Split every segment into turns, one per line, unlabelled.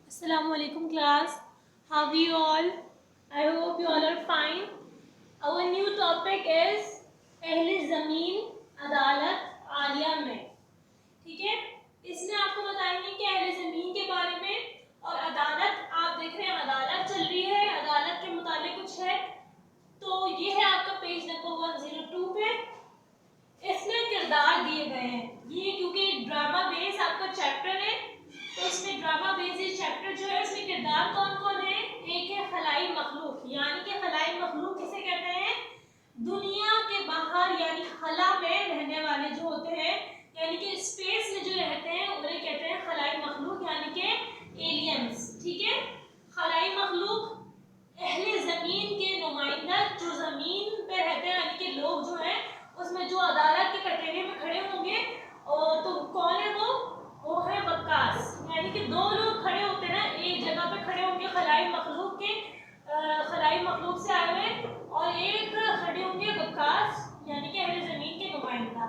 Assalamualaikum class. How are you all? I hope you all are fine. Our new topic is अहले ज़मीन अदालत आलिया में. ठीक है, इसमें आपको बताएंगे कि अहले ज़मीन के बारे में और अदालत. आप देख रहे हैं अदालत चल रही है, अदालत के मुतालिक कुछ है. तो ये है आपका पेज नंबर 102 पे. इसमें किरदार दिए गए हैं. ये क्योंकि ड्रामा बेस आपका चैप्टर है, तो इसमें ड्रामा बेस ये चैप्टर जो है इसमें किरदार कौन कौन है. एक है खलाई मखलूक, यानी कि खलाई मखलूक किसे कहते हैं? दुनिया के बाहर यानी खला में रहने वाले जो होते हैं, यानी कि स्पेस में जो रहते हैं उन्हें कहते हैं खलाई मखलूक, यानी कि एलियंस. ठीक है, खलाई मखलूक अहले ज़मीन के नुमाइंदा जो ज़मीन पे रहते हैं, यानी कि लोग जो हैं उसमें जो अदालत के कटघरे में खड़े होंगे. और तो कौन है वो है वक्कास, यानी कि दो लोग खड़े होते हैं ना, एक जगह पे खड़े होंगे खलाई मखलूक के, खलाई मखलूक से आए हुए, और एक खड़े होंगे वक्कास यानी कि अहले ज़मीन के नुमाइंदा.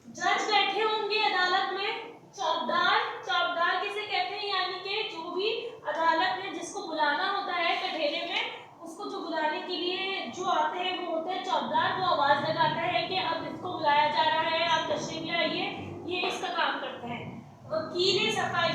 जज बैठे होंगे अदालत में. चौबदार किसे कहते हैं? यानी कि जो भी अदालत में जिसको बुलाना होता है कटघरे में, उसको जो बुलाने के लिए जो आते हैं वो होते हैं चौबदार. वो आवाज लगाता है कि अब इसको बुलाया जा रहा है, आप तशरीफ लाइए. ये इसका काम करते हैं. वकील सफाई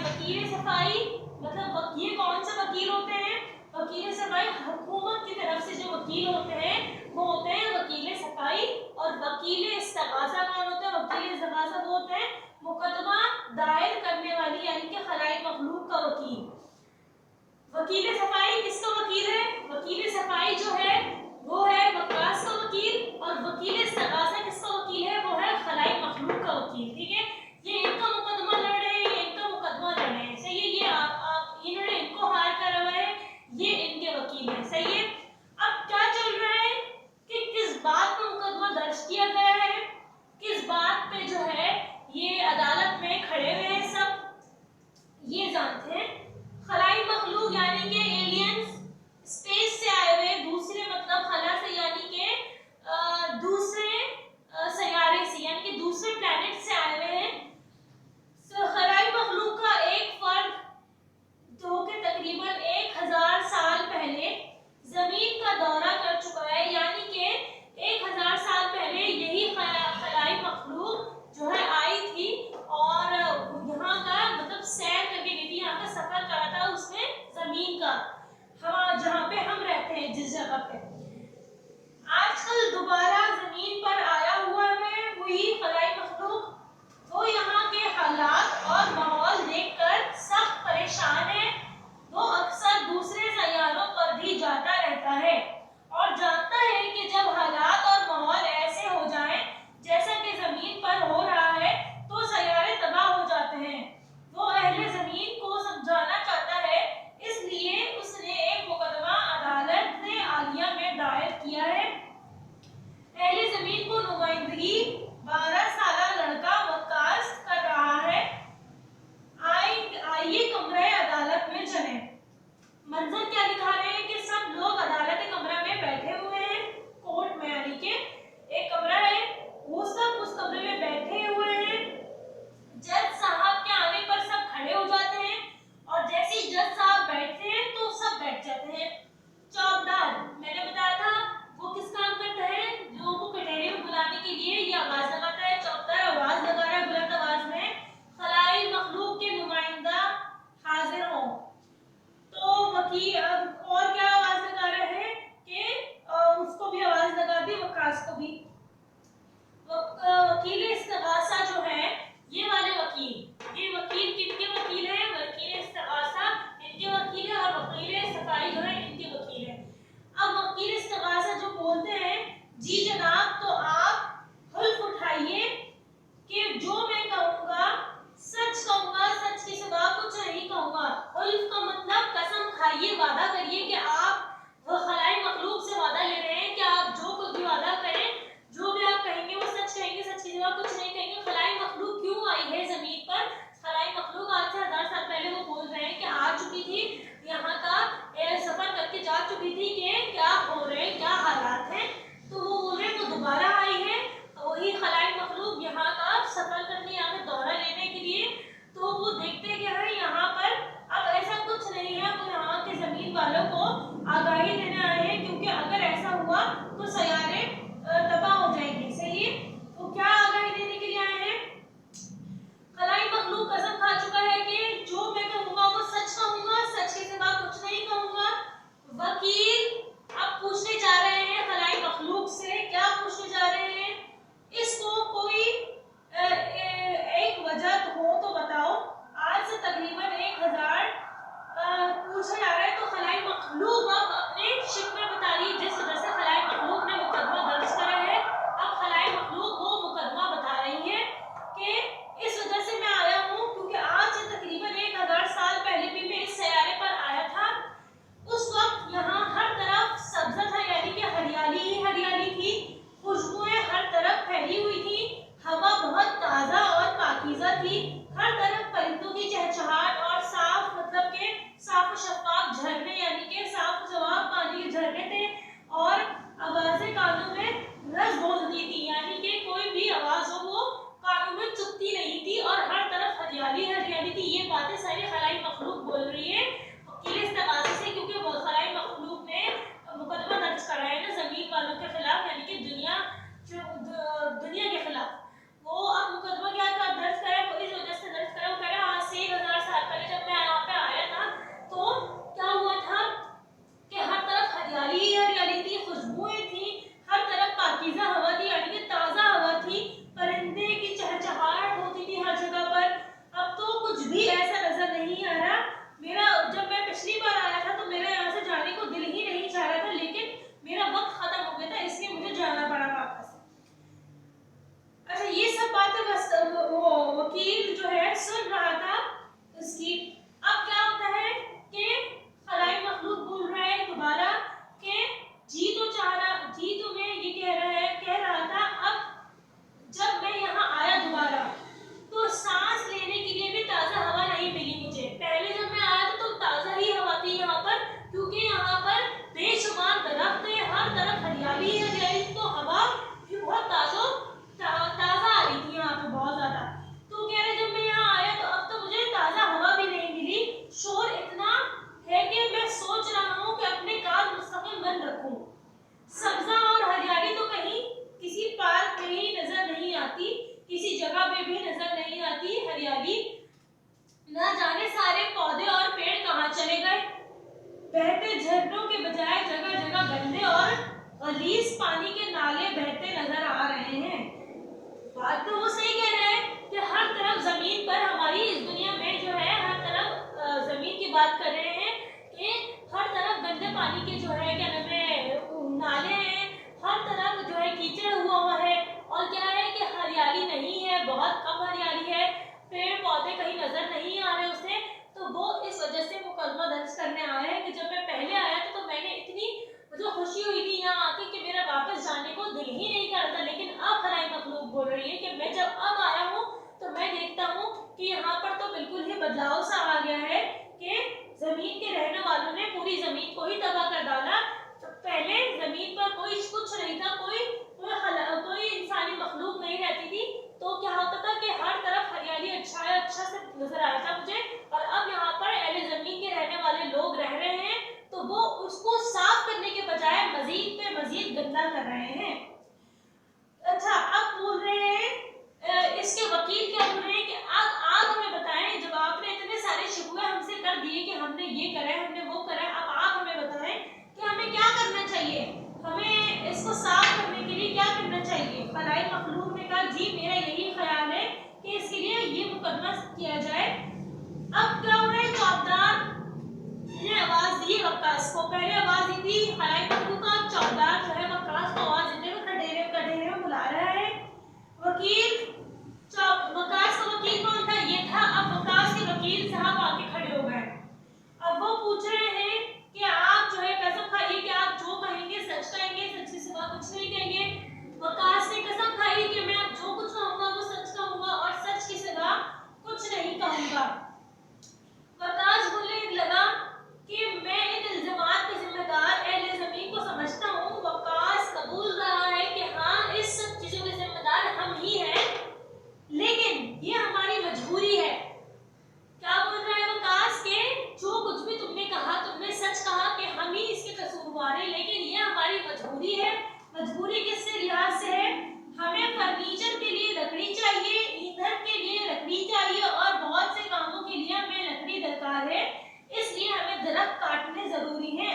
मतलब ये कौन से वकील होते हैं? वकील सफाई हुकूमत की तरफ से जो वकील होते हैं वो होते हैं वकील सफाई. और वकील इस्तगासा कौन होते हैं? वकील इस्तगासा वो होते हैं मुकदमा दायर करने वाली, यानी कि खलाई मखलूक का वकील. वकील सफाई किसका वकील है? वकील सफाई जो है वो है वक्कास का वकील, और वकील इस्तगासा किसका वकील है? वो है खलाई मखलूक का वकील. ठीक है, ये इनका मुकदमा लड़ रहे हैं, ये इनका मुकदमा लड़ रहे हैं. सही है, ये आप इन्होंने इनको हायर करा हुआ है, ये इनके वकील हैं. सही है. अब क्या चल रहा है कि किस बात पर मुकदमा दर्ज किया गया है, किस बात पे जो है ये अदालत में खड़े हुए हैं, सब ये जानते हैं. खलाई मखलूक यानी कि एलियंस, स्पेस से आए हुए, दूसरे मतलब खला से यानी कि दूसरे सैयारे से, यानी कि दूसरे प्लैनेट से आए हुए हैं. खलाई मखलूक का एक फर्द जो कि तकरीबन 1000 साल पहले जमीन का दौरा कर चुका है, यानी कि 1000 साल पहले यही खलाई मखलूक जो है आई थी और यहाँ का मतलब सैर करके गई थी, यहाँ का सफर करा था उसने जमीन का, हम जहाँ पे हम रहते हैं जिस जगह पे. आजकल दोबारा जमीन पर आया हुआ है वही खलाई मखलूक. वो यहाँ के हालात और माहौल देखकर सख्त परेशान है. वो अक्सर दूसरे सैयारों पर भी जाता रहता है और जानता है कि जब हालात और माहौल ऐसे हो जाएं जैसा कि जमीन पर हो रहा है तो सैयारे तबाह हो जाते हैं. वो अहले जमीन को समझाना चाहता है, इसलिए उसने एक मुकदमा अदालत आलिया में दायर किया है. गलीज पानी के नाले बहते नजर आ रहे हैं। बात तो वो सही कह रहे हैं कि हर तरफ जमीन पर हमारी इस दुनिया में जो है हर तरफ जमीन की बात कर रहे हैं कि हर तरफ गंदे पानी के जो है क्या नाम है नाले हैं, हर तरफ जो है कीचड़ हुआ है और क्या है कि हरियाली नहीं है, बहुत कम हरियाली है, पेड़ पौधे कहीं नजर नहीं आ रहे उसे। तो वो इस वजह से मुकदमा दर्ज करने आए हैं कि जब मैं पहले आया था तो मैंने इतनी जो खुशी हुई थी यहाँ आके कि मेरा वापस जाने को दिल ही नहीं कर रहा था, लेकिन अब खलाई मखलूक बोल रही है कि मैं जब अब आया हूँ तो मैं देखता हूँ कि यहाँ पर तो बिल्कुल ही बदलाव सा आ गया है कि जमीन के रहने वालों ने पूरी जमीन को ही तबाह कर डाला। तो पहले जमीन पर कोई कुछ नहीं था, कोई इंसानी मखलूक नहीं रहती थी, तो क्या होता था कि हर तरफ हरियाली अच्छा से नजर आया था मुझे। और अब यहाँ पर अहले जमीन के रहने वाले लोग रह रहे हैं तो वो उसको साफ करने के बजाय मजीद पे मजीद गंदा कर रहे हैं। अच्छा, अब बोल रहे हैं इसके वकील क्या बोल रहे हैं कि आप हमें बताएं, जब आपने इतने सारे शिकवे हमसे कर दिए कि हमने ये करा है हमने वो करा है, अब आप हमें बताएं कि हमें क्या करना चाहिए, हमें इसको साफ करने के लिए क्या करना चाहिए। खलाई मखलूक ने कहा जी मेरा यही ख्याल है कि इसके लिए ये मुकदमा किया जाए। अब क्या हो रहा है, चौबदार ने आवाज दी वक्कास को, पहले आवाज दी थी खलाई मखलूक का, चौबदार जो है वक्कास को आवाज देते हुए कटहरे में बुला रहा है। वकील वक्कास का वकील कौन था, ये था। अब वक्कास के वकील साहब आके खड़े हो गए। अब वो पूछ रहे हैं कि आप जो है कसम खाइए कि आप जो कहेंगे सच कहेंगे, सच के सिवा कुछ नहीं कहेंगे। वक्कास ने कसम खाई कि मैं जो कुछ कहूंगा वो सच कहूंगा और सच के सिवा कुछ नहीं कहूंगा। वक्कास बोलने लगा कि मैं इन इल्जामात के जिम्मेदार अहले ज़मीन को समझता हूँ। वक्कास कबूल रहा है कि हाँ इस सब चीजों के जिम्मेदार हम ही हैं, लेकिन ये हमारी मजबूरी है। क्या बोल रहा है वक्कास के जो कुछ भी तुमने कहा तुमने सच कहा कि हम ही इसके कसूरवार हैं, लेकिन ये हमारी मजबूरी है। मजबूरी किससे लिहाज से है, हमें फर्नीचर के लिए लकड़ी चाहिए, ईंधन के लिए लकड़ी चाहिए और बहुत से कामों के लिए हमें लकड़ी दरकार है, इसलिए हमें दरख्त काटने जरूरी हैं।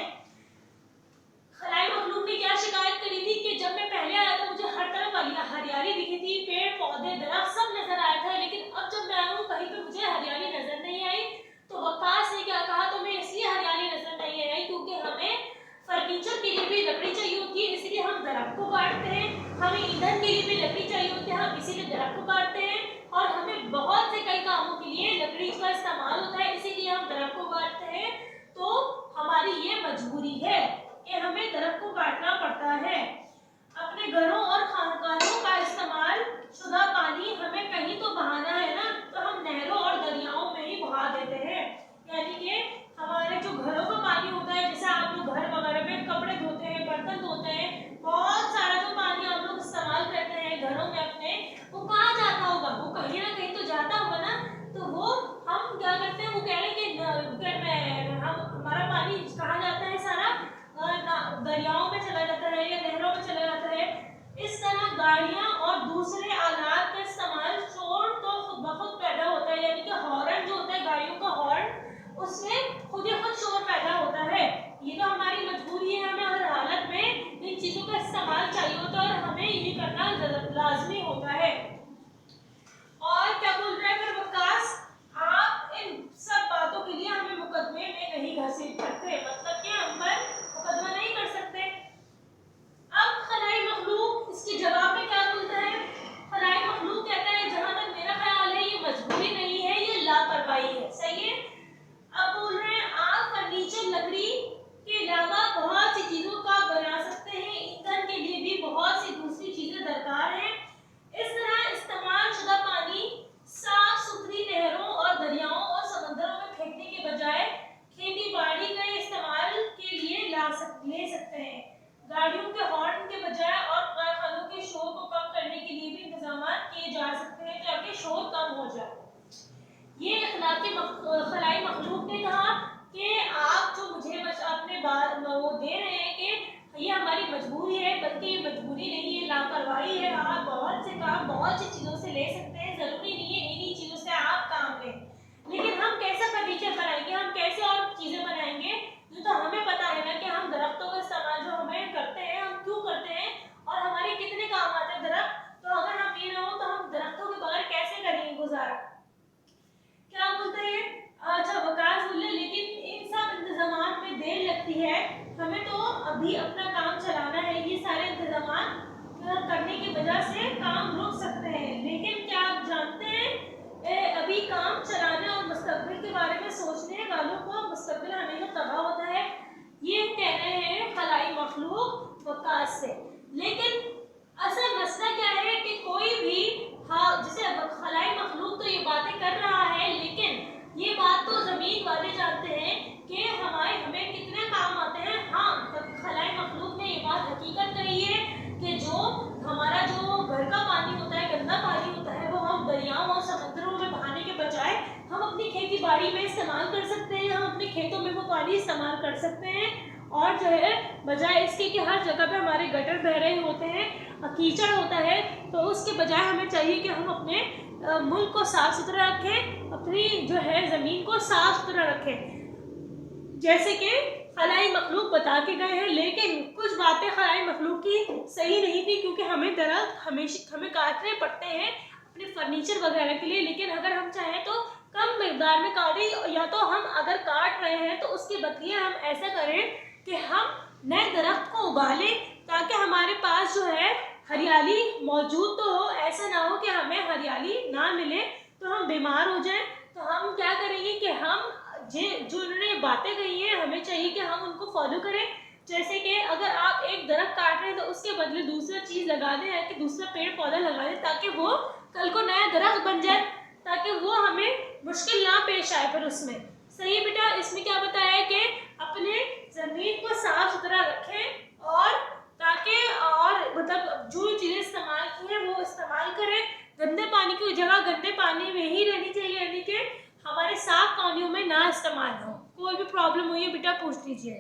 खलाई मखलूक ने क्या शिकायत करी थी कि जब मैं पहले आया था मुझे हर तरफ हरियाली दिखी थी, पेड़ पौधे दरख्त सब नजर आया था, लेकिन अब जब मैं आया हूँ कहीं पे मुझे हरियाली नजर नहीं आई। तो वक्कास ने क्या कहा, तो मैं इसलिए हरियाली नजर नहीं आई क्योंकि हमें फर्नीचर के लिए भी लकड़ी चाहिए होती है, इसलिए हम दरख्त को काटते हैं, हमें ईंधन के लिए भी लकड़ी चाहिए होती है, हम इसीलिए दरख्त को काटते हैं, और हमें बहुत से कई कामों के लिए लकड़ी का इस्तेमाल होता है, इसीलिए हम दरख्त को काटते हैं। तो हमारी ये मजबूरी है कि हमें दरख्त को काटना पड़ता है। अपने घरों और खानकानों का इस्तेमाल शुदा पानी हमें कहीं तो बहाना है ना, तो हम नहरों और दरियाओं में ही बहा देते हैं। यानी कि हमारे जो घरों का पानी होता है, जैसे आप लोग घर वगैरह में कपड़े धोते हैं, बर्तन धोते हैं, बहुत सारा जो पानी आप लोग इस्तेमाल करते हैं घरों में अपने, वो कहाँ जाता होगा, वो कहीं ना कहीं तो जाता होगा ना। तो वो हम क्या करते हैं, वो कह रहे हैं कि हमारा पानी कहाँ जाता है, सारा दरियाओं में चला जाता है या नहरों में चला जाता है। इस तरह गाड़ियां और दूसरे आलात का इस्तेमाल शोर तो खुद ब खुद पैदा होता है, यानी कि हॉर्न जो होता है गाड़ियों का हॉर्न, उससे खुद ही खुद शोर पैदा होता है। ये तो हमारी मजबूरी है, हमें हर हालत में इन चीजों का इस्तेमाल चाहिए होता है और हमें ये करना लाजमी होता है। और क्या बोल रहा है फिर वक्कास, आप इन सब बातों के लिए हमें मुकदमे में नहीं घसीट सकते, मतलब कि हम पर मुकदमा नहीं कर सकते। अब खलाई मखलूक इसके जवाब में क्या बोलता है, खलाई मखलूक कहता है जहां तक मेरा ख्याल है ये मजबूरी नहीं है, ये लापरवाही है। सही है। अब बोल रहे हैं आप फर्नीचर लकड़ी के अलावा बहुत सी चीजों का बना सकते हैं, ईंधन के लिए भी बहुत सी दूसरी चीजें दरकार हैं। इस तरह इस्तेमाल शुदा पानी साफ सुथरी नहरों और दरियाओं और समंदरों में फेंकने के बजाय खेती बाड़ी के इस्तेमाल के लिए ले सकते हैं। गाड़ियों के हॉर्न के बजाय और कारखानों के शोर को कम करने के लिए भी इंतजाम किए जा सकते हैं ताकि शोर कम हो जाए। ये अखलाकी खलाई मखलूक ने कहा कि आप जो मुझे अपने बात वो दे रहे हैं कि ये हमारी मजबूरी है, बल्कि ये मजबूरी नहीं है, लापरवाही है। आप बहुत से काम बहुत सी चीज़ों से ले सकते हैं, ज़रूरी नहीं है इन्हीं चीज़ों से आप काम लें। लेकिन हम कैसे फर्नीचर बनाएंगे, हम कैसे और चीज़ें बनाएंगे, जो तो हमें पता है ना कि हम दरख्तों का इस्तेमाल जो हमें करते हैं, हम क्यों है हमें तो अभी अपना काम चलाना है, ये सारे इंतजाम करने की वजह से काम रुक सकते हैं। लेकिन क्या आप जानते हैं अभी काम चलाने और मुस्तकबिल के बारे में सोचने वालों को मुस्तकबिल हमेशा तबाह होता है, ये कह रहे हैं खलाई मखलूक वकास से। लेकिन असल मसला क्या है कि कोई भी जैसे खलाई मखलूक तो ये बातें कर रहा है, लेकिन ये बात तो ज़मीन वाले जानते हैं कि हमें कितने काम आते हैं। हाँ, खलाई मखलूक ने ये बात हकीकत कही है कि जो हमारा जो घर का पानी होता है, गंदा पानी होता है, वो हम दरियाओं और समंदरों में बहाने के बजाय हम अपनी खेती बाड़ी में इस्तेमाल कर सकते हैं, हम अपने खेतों में वो पानी इस्तेमाल कर सकते हैं। और जो है बजाय इसके कि हर जगह पे हमारे गटर बह रहे होते हैं, कीचड़ होता है, तो उसके बजाय हमें चाहिए कि हम अपने मुल्क को साफ सुथरा रखें, अपनी जो है ज़मीन को साफ सुथरा रखें जैसे कि खलाई मखलूक बता के गए हैं। लेकिन कुछ बातें खलाई मखलूक की सही नहीं थी, क्योंकि हमें दरख्त हमें काटने पड़ते हैं अपने फर्नीचर वगैरह के लिए। लेकिन अगर हम चाहें तो कम मिकदार में काटें, या तो हम अगर काट रहे हैं तो उसके बदले हम ऐसा करें कि हम नए दरख्त को उगालें, ताकि हमारे पास जो है हरियाली मौजूद तो हो। ऐसा ना हो कि हमें हरियाली ना मिले तो हम बीमार हो जाएं। तो हम क्या करेंगे कि हम जो उन्होंने बातें कही हैं हमें चाहिए कि हम उनको फॉलो करें। जैसे कि अगर आप एक दरख्त काट रहे हैं तो उसके बदले दूसरा चीज़ लगा दें, या कि दूसरा पेड़ पौधा लगा दें, ताकि वो कल को नया दरख्त बन जाए, ताकि वो हमें मुश्किल ना पेश आए फिर उसमें। सही है बेटा, इसमें क्या बताया है कि अपने ज़मीन को साफ सुथरा रखें, और ताकि और मतलब जो चीज़ें इस्तेमाल की हैं वो इस्तेमाल करें। गंदे पानी की जगह गंदे पानी में ही रहनी चाहिए, यानी कि हमारे साफ पानियों में ना इस्तेमाल हो। कोई भी प्रॉब्लम हुई है बेटा पूछ लीजिए।